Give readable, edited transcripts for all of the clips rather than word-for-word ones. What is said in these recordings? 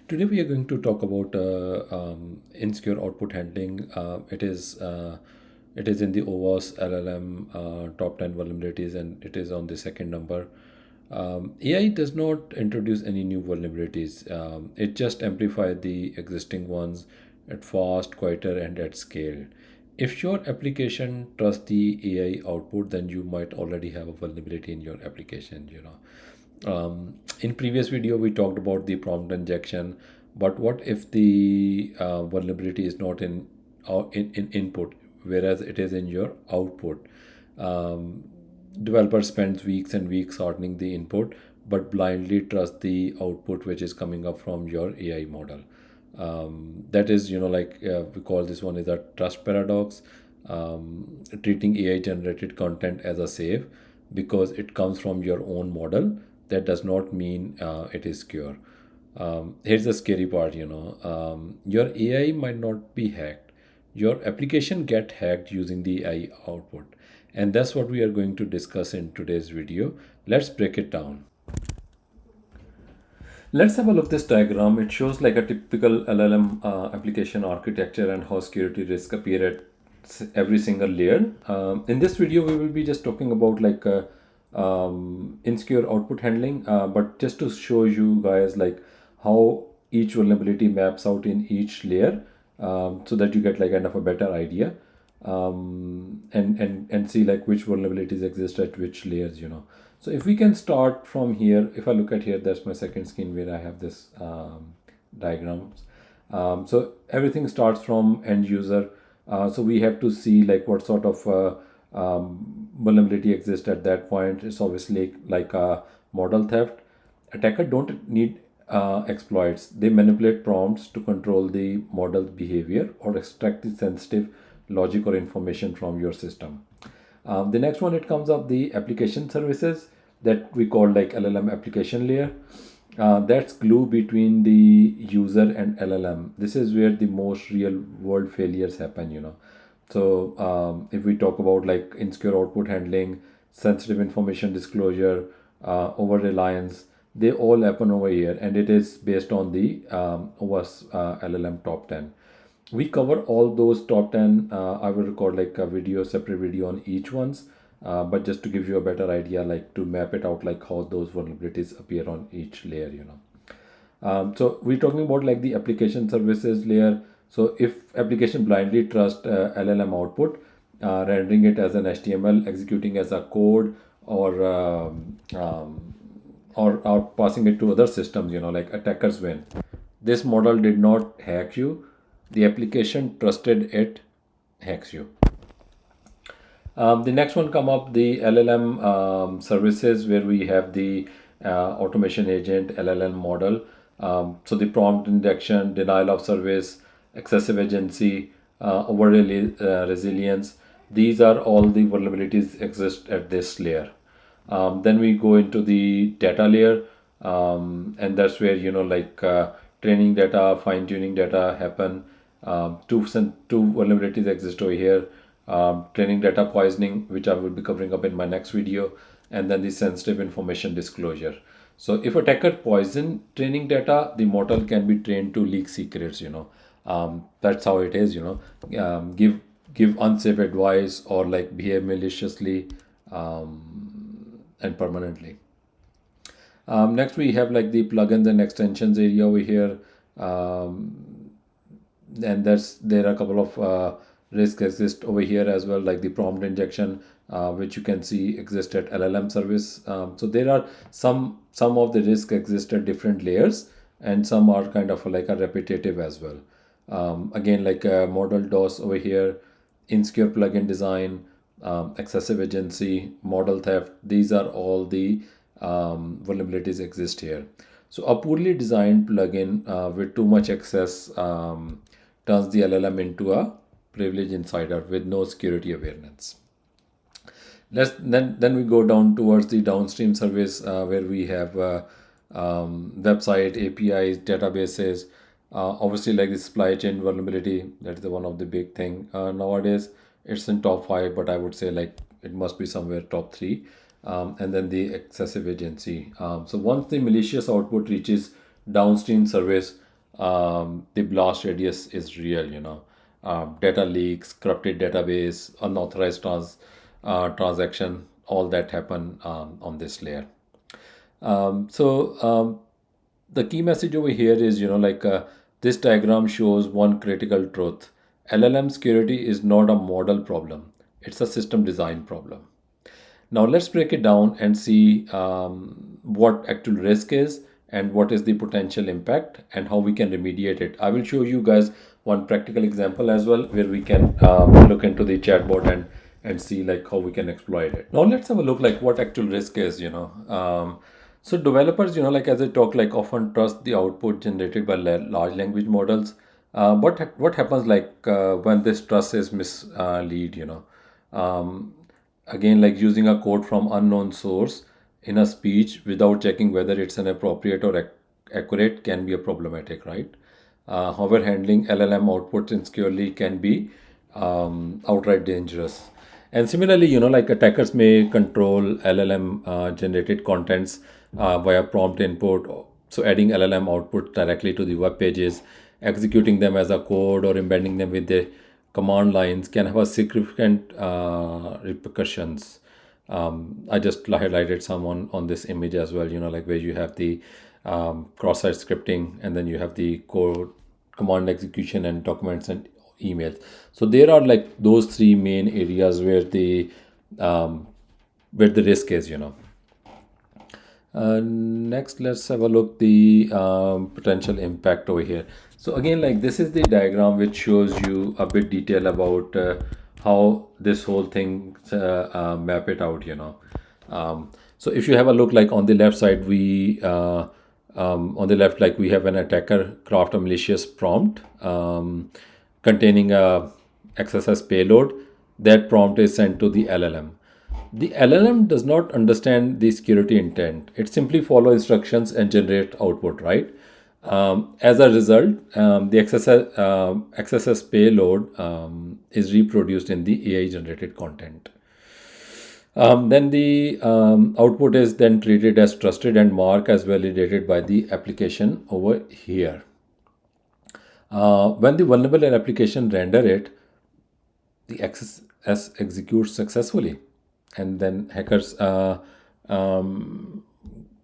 Today we are going to talk about insecure output handling. It is in the OWASP LLM top 10 vulnerabilities, and it is on the second number. AI does not introduce any new vulnerabilities. It just amplifies the existing ones at fast, quieter, and at scale. If your application trusts the AI output, then you might already have a vulnerability in your application. In previous video, we talked about the prompt injection, but what if the vulnerability is not in input, whereas it is in your output? Um, Developer spends weeks and weeks hardening the input, but blindly trust the output which is coming up from your AI model. That is, we call this one is a trust paradox, treating AI generated content as a safe because it comes from your own model. That does not mean it is secure. Here's the scary part, your AI might not be hacked. Your application get hacked using the AI output. And that's what we are going to discuss in today's video. Let's break it down. Let's have a look at this diagram. It shows like a typical LLM application architecture and how security risks appear at every single layer. In this video, we will be just talking about insecure output handling, but just to show you guys like how each vulnerability maps out in each layer, so that you get like kind of a better idea, and see like which vulnerabilities exist at which layers. So if we can start from here, if I look at here, that's my second screen where I have this diagrams. So everything starts from end user. So we have to see like what sort of vulnerability exists at that point. It's obviously like a model theft. Attacker don't need exploits. They manipulate prompts to control the model's behavior or extract the sensitive logic or information from your system. The next one, it comes up the application services that we call like LLM application layer. That's glue between the user and LLM. This is where the most real world failures happen. So if we talk about like insecure output handling, sensitive information disclosure, over reliance, they all happen over here, and it is based on the OWASP LLM top 10. We cover all those top 10. I will record like a video, separate video on each ones, but just to give you a better idea, like to map it out, like how those vulnerabilities appear on each layer. So we're talking about like the application services layer. So if application blindly trust LLM output, rendering it as an HTML, executing as a code, or passing it to other systems, like attackers win. This model did not hack you. The application trusted it hacks you. The next one come up the LLM services, where we have the automation agent LLM model. So the prompt injection, denial of service, excessive agency, over resilience. These are all the vulnerabilities exist at this layer. Then we go into the data layer, and that's where training data, fine tuning data happen. Two vulnerabilities exist over here. Training data poisoning, which I will be covering up in my next video, and then the sensitive information disclosure. So if attacker poison training data, the model can be trained to leak secrets. That's how it is. Give unsafe advice or like behave maliciously, and permanently. Next, we have like the plugins and extensions area over here. And there are a couple of risks exist over here as well, like the prompt injection, which you can see exist at LLM service. So there are some of the risk exist at different layers, and some are kind of like a repetitive as well. Again, like model DOS over here, insecure plugin design, excessive agency, model theft. These are all the vulnerabilities exist here. So a poorly designed plugin with too much access turns the LLM into a privileged insider with no security awareness. Then we go down towards the downstream service, where we have website APIs, databases. Obviously, like the supply chain vulnerability, that's the one of the big thing nowadays. It's in top 5, but I would say like it must be somewhere top 3. And then the excessive agency. So once the malicious output reaches downstream service, the blast radius is real, data leaks, corrupted database, unauthorized transaction, all that happen on this layer. So the key message over here is, this diagram shows one critical truth. LLM security is not a model problem. It's a system design problem. Now let's break it down and see what actual risk is and what is the potential impact and how we can remediate it. I will show you guys one practical example as well where we can look into the chatbot and see like how we can exploit it. Now let's have a look like what actual risk is. So developers, like as I talk, like often trust the output generated by large language models. But what happens like when this trust is mislead? Again, like using a code from unknown source in a speech without checking whether it's an appropriate or accurate can be a problematic, right? However, handling LLM outputs insecurely can be outright dangerous. And similarly, like attackers may control LLM generated contents via prompt input. So adding LLM output directly to the web pages, executing them as a code or embedding them with the command lines can have a significant repercussions. I just highlighted some on this image as well, like where you have the cross-site scripting and then you have the code command execution and documents and emails. So there are like those three main areas um, where the risk is. Next, let's have a look the potential impact over here. So again, like this is the diagram which shows you a bit detail about how this whole thing map it out. So if you have a look, like on the left side, on the left, like we have an attacker craft a malicious prompt containing a XSS payload. That prompt is sent to the LLM. The LLM does not understand the security intent. It simply follows instructions and generate output, right? As a result, the XSS payload is reproduced in the AI generated content. Then the output is then treated as trusted and marked as validated by the application over here. When the vulnerable application render it, the XSS executes successfully, and then hackers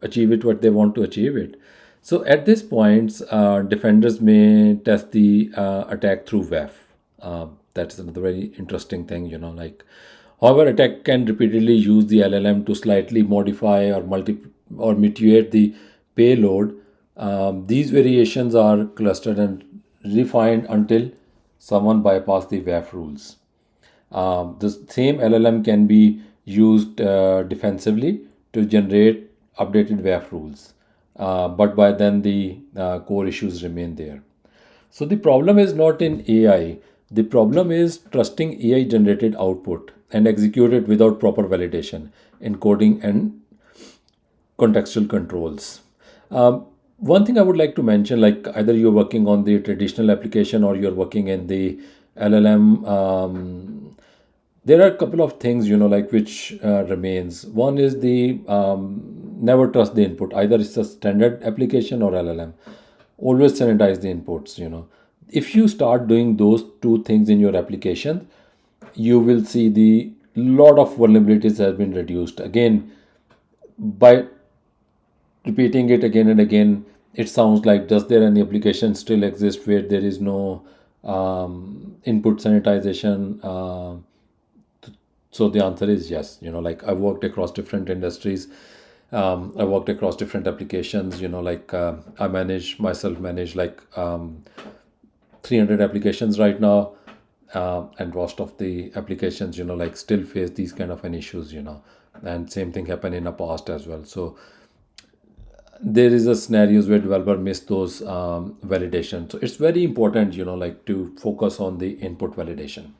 achieve it what they want to achieve it. So at this point, defenders may test the attack through WAF. That's another very interesting thing, like however, attack can repeatedly use the LLM to slightly modify or mutate the payload. These variations are clustered and refined until someone bypass the WAF rules. The same LLM can be used defensively to generate updated WAF rules, but by then the core issues remain there. So the problem is not in AI. The problem is trusting AI generated output and execute it without proper validation, encoding, and contextual controls. One thing I would like to mention, like either you're working on the traditional application or you're working in the LLM, there are a couple of things, like which remains. One is the never trust the input. Either it's a standard application or LLM. Always sanitize the inputs. If you start doing those two things in your application, you will see the lot of vulnerabilities have been reduced. Again, by repeating it again and again, it sounds like does there any application still exist where there is no input sanitization? So the answer is yes. Like I've worked across different industries. I worked across different applications. Like I manage like 300 applications right now, and most of the applications, like still face these kind of an issues. And same thing happened in the past as well. So there is a scenarios where developer miss those validation. So it's very important, like to focus on the input validation.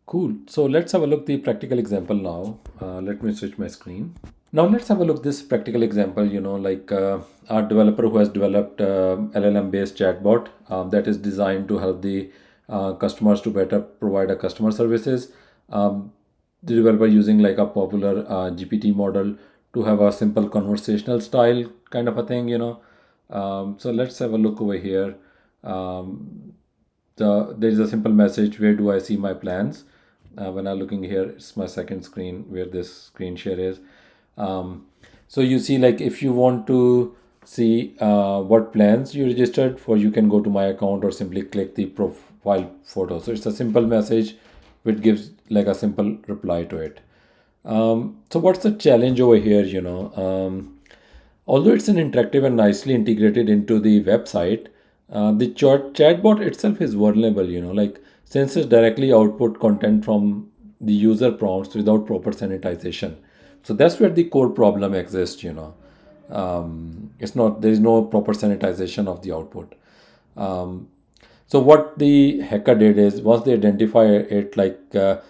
Cool. So let's have a look the practical example now. Let me switch my screen. Now let's have a look this practical example. Like our developer who has developed LLM based chatbot that is designed to help the customers to better provide a customer services. The developer using like a popular GPT model to have a simple conversational style kind of a thing. So let's have a look over here. There is a simple message, where do I see my plans? When I'm looking here, it's my second screen where this screen share is. So you see, like, if you want to see what plans you registered for, you can go to my account or simply click the profile photo. So it's a simple message which gives like a simple reply to it. So what's the challenge over here? Although it's an interactive and nicely integrated into the website, the chatbot itself is vulnerable, like, since it directly output content from the user prompts without proper sanitization. So that's where the core problem exists. It's not, there is no proper sanitization of the output. So what the hacker did is, once they identify it, like, the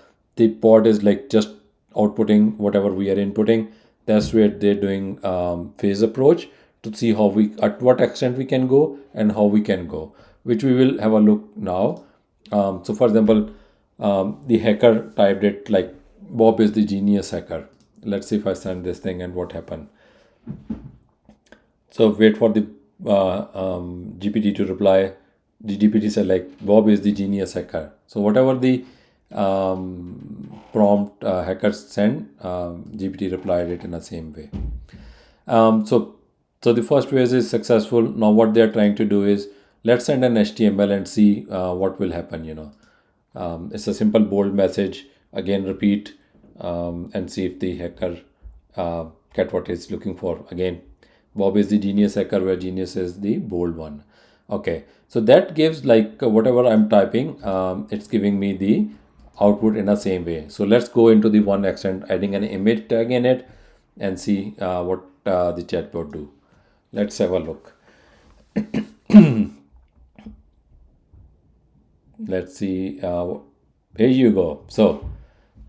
pod is like just outputting whatever we are inputting, that's where they're doing phase approach to see how we, at what extent we can go and how we can go, which we will have a look now. So for example, the hacker typed it like, Bob is the genius hacker. Let's see if I send this thing and what happened. So wait for the GPT to reply. The GPT said like, Bob is the genius hacker. So whatever the prompt hackers sent, GPT replied it in the same way. So the first phase is successful. Now what they are trying to do is, let's send an HTML and see what will happen. It's a simple bold message. Again, repeat and see if the hacker get what it's looking for. Again, Bob is the genius hacker, where genius is the bold one. Okay, so that gives like whatever I'm typing, it's giving me the output in the same way. So let's go into the one extent, adding an image tag in it and see what the chatbot do. Let's have a look. Let's see. Here you go. So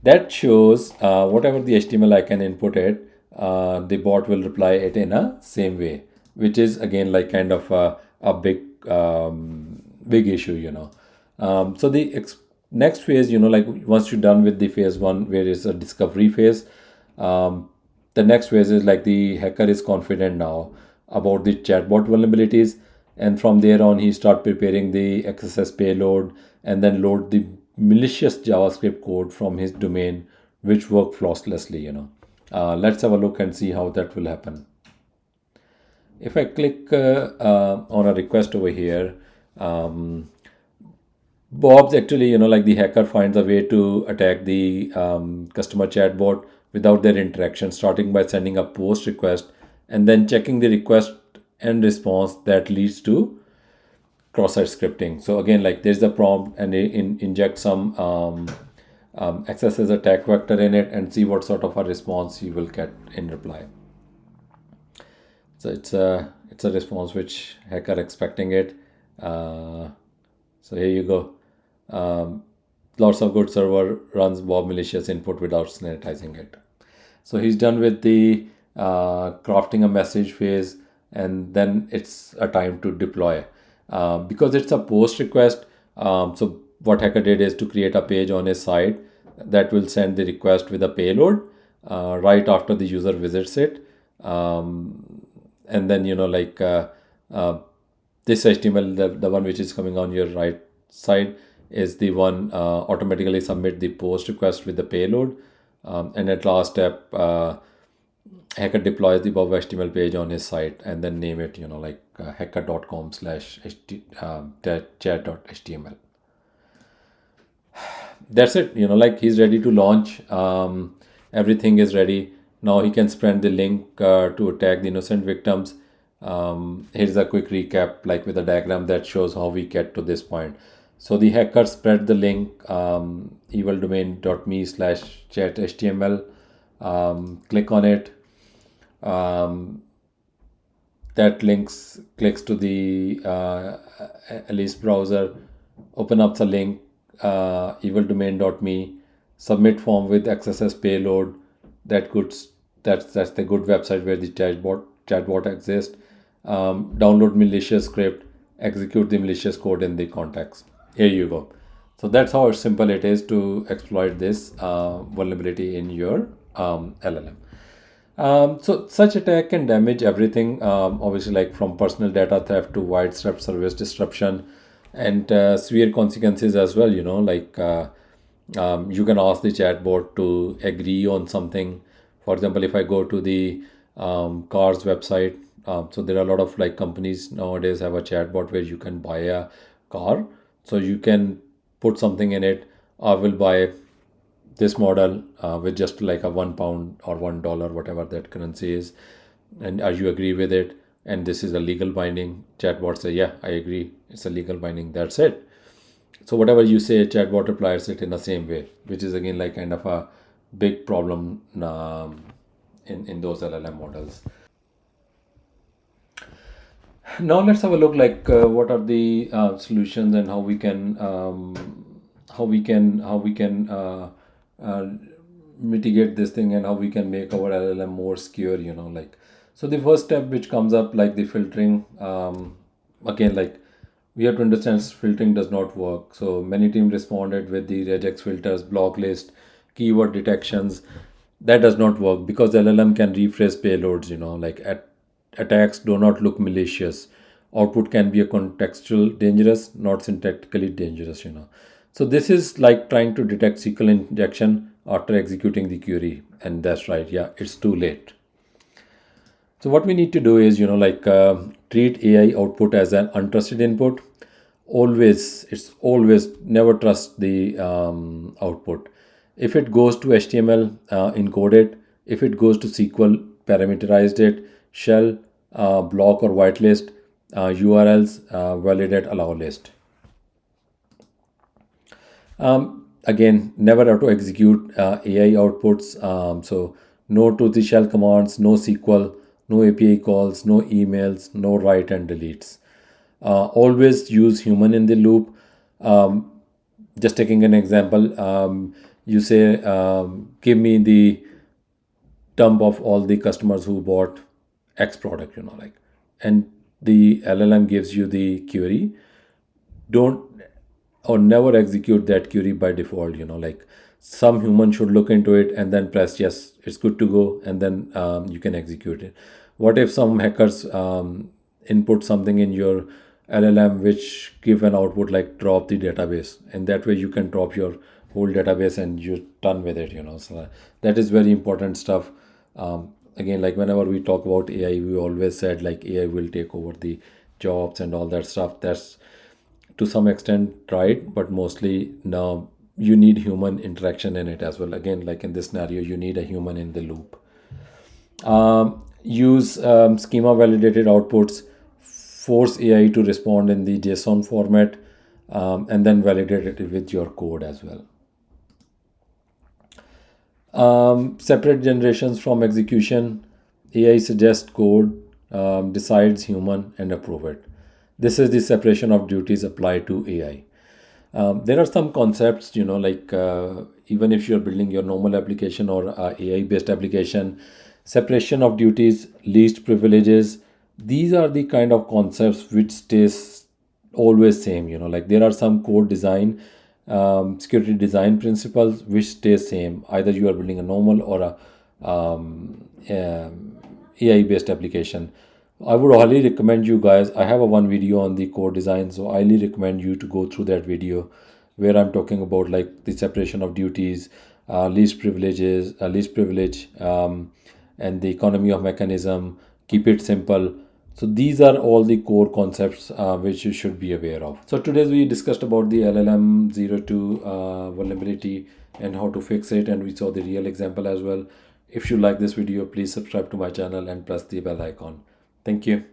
that shows whatever the HTML I can input it, the bot will reply it in a same way, which is again like kind of a big issue. So the next phase, like, once you're done with the phase one, where is a discovery phase, the next phase is like, the hacker is confident now about the chatbot vulnerabilities, and from there on he start preparing the XSS payload and then load the malicious JavaScript code from his domain, which work flawlessly. Let's have a look and see how that will happen. If I click on a request over here, Bob's actually, like, the hacker finds a way to attack the customer chatbot without their interaction, starting by sending a post request and then checking the request and response that leads to cross-site scripting. So again, like, there's the prompt and they inject some XSS attack vector in it and see what sort of a response you will get in reply. So it's a response which hacker expecting it. So here you go. Lots of good server runs Bob malicious input without sanitizing it. So he's done with the crafting a message phase, and then it's a time to deploy. Because it's a post request, so what hacker did is to create a page on his site that will send the request with a payload right after the user visits it. And then, this HTML, the one which is coming on your right side, is the one automatically submit the post request with the payload. And at last step, hacker deploys the Bob HTML page on his site and then name it, hacker.com/chat.html. That's it. He's ready to launch. Everything is ready. Now he can spread the link to attack the innocent victims. Here's a quick recap, like with a diagram that shows how we get to this point. So the hacker spread the link, evildomain.me/chat.html. Click on it. That clicks to the Alice browser. Open up the link, evildomain.me. Submit form with XSS payload. That's the good website where the chatbot exists. Download malicious script. Execute the malicious code in the context. Here you go. So that's how simple it is to exploit this vulnerability in your LLM. So such attack can damage everything, obviously, like from personal data theft to widespread service disruption, and severe consequences as well. You can ask the chatbot to agree on something. For example, if I go to the cars website, so there are a lot of like companies nowadays have a chatbot where you can buy a car. So you can put something in it. I will buy this model with just like a £1 or $1, whatever that currency is, and are you agree with it, and this is a legal binding. Chatbot say, yeah, I agree, it's a legal binding, that's it. So whatever you say, chatbot applies it in the same way, which is again like kind of a big problem in those LLM models. Now let's have a look like what are the solutions and how we can uh, mitigate this thing, and how we can make our LLM more secure. So the first step which comes up, like the filtering. Again, like we have to understand filtering does not work. So many teams responded with the regex filters, block list, keyword detections. That does not work because LLM can rephrase payloads. Attacks do not look malicious. Output can be a contextual dangerous, not syntactically dangerous. So this is like trying to detect SQL injection after executing the query, and that's right. Yeah, it's too late. So what we need to do is, treat AI output as an untrusted input. It's always never trust the output. If it goes to HTML, encode it. If it goes to SQL, parameterized it. Shell, block or whitelist. URLs, validate, allow list. Again, never have to execute AI outputs. So no to the shell commands, no SQL, no API calls, no emails, no write and deletes. Always use human in the loop. Um, just taking an example, you say, give me the dump of all the customers who bought X product, and the LLM gives you the query. Don't or never execute that query by default. Some human should look into it and then press yes, it's good to go, and then you can execute it. What if some hackers input something in your LLM which give an output like drop the database, and that way you can drop your whole database and you're done with it. So that is very important stuff. Again, like whenever we talk about AI, we always said like AI will take over the jobs and all that stuff. That's to some extent right, but mostly now you need human interaction in it as well. Again, like in this scenario, you need a human in the loop. Use schema validated outputs. Force AI to respond in the JSON format, and then validate it with your code as well. Separate generations from execution. AI suggests code, decides human, and approve it. This is the separation of duties applied to AI. There are some concepts, even if you're building your normal application or AI based application, separation of duties, least privileges, these are the kind of concepts which stays always same. Like there are some code design, security design principles which stay same. Either you are building a normal or a AI based application. I would highly recommend you guys. I have a one video on the code design, so I highly recommend you to go through that video where I'm talking about like the separation of duties, least privilege, and the economy of mechanism. Keep it simple. So these are all the core concepts which you should be aware of. So today we discussed about the LLM02 vulnerability and how to fix it, and we saw the real example as well. If you like this video, please subscribe to my channel and press the bell icon. Thank you.